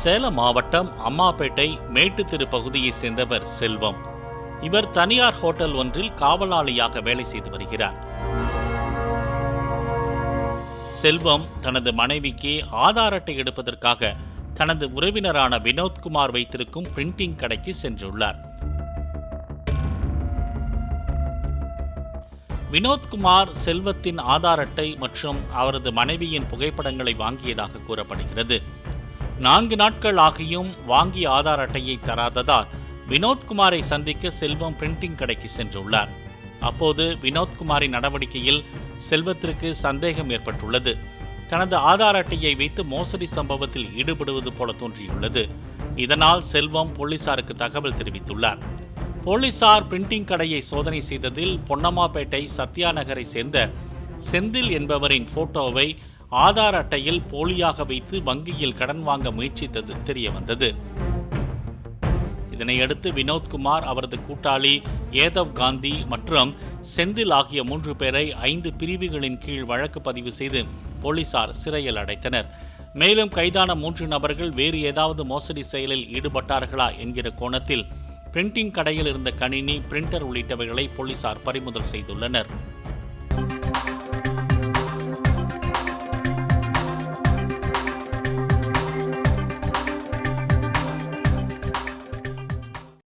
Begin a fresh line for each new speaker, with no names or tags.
சேலம் மாவட்டம் அம்மாபேட்டை மேட்டுத்தெரு பகுதியைச் சேர்ந்தவர் செல்வம். இவர் தனியார் ஹோட்டல் ஒன்றில் காவலாளியாக வேலை செய்து வருகிறார். செல்வம் தனது மனைவிக்கு ஆதார் அட்டை எடுப்பதற்காக தனது உறவினரான வினோத்குமார் வைத்திருக்கும் பிரிண்டிங் கடைக்கு சென்றுள்ளார். வினோத்குமார் செல்வத்தின் ஆதார் அட்டை மற்றும் அவரது மனைவியின் புகைப்படங்களை வாங்கியதாக கூறப்படுகிறது. 4 நாட்கள் ஆகியும் வாங்கிய ஆதார் அட்டையை தராததால் வினோத்குமாரை சந்திக்க செல்வம் பிரிண்டிங் கடைக்கு சென்றுள்ளார். அப்போது வினோத்குமாரின் நடவடிக்கையில் செல்வத்திற்கு சந்தேகம் ஏற்பட்டுள்ளது. தனது ஆதார் அட்டையை வைத்து மோசடி சம்பவத்தில் ஈடுபடுவது போல தோன்றியுள்ளது. இதனால் செல்வம் போலீசாருக்கு தகவல் தெரிவித்துள்ளார். போலீசார் பிரிண்டிங் கடையை சோதனை செய்ததில் பொன்னம்மாபேட்டை சத்யா நகரை சேர்ந்த செந்தில் என்பவரின் போட்டோவை ஆதார் அட்டையில் போலியாக வைத்து வங்கியில் கடன் வாங்க முயற்சித்தது தெரியவந்தது. இதனையடுத்து வினோத்குமார், அவரது கூட்டாளி ஏதவ் காந்தி மற்றும் செந்தில் ஆகிய 3 பேரை 5 பிரிவுகளின் கீழ் வழக்கு பதிவு செய்து போலீசார் சிறையில் அடைத்தனர். மேலும் கைதான 3 நபர்கள் வேறு ஏதாவது மோசடி செயலில் ஈடுபட்டார்களா என்கிற கோணத்தில் பிரிண்டிங் கடையில் இருந்த கணினி, பிரிண்டர் உள்ளிட்டவைகளை போலீசார் பறிமுதல் செய்துள்ளனர்.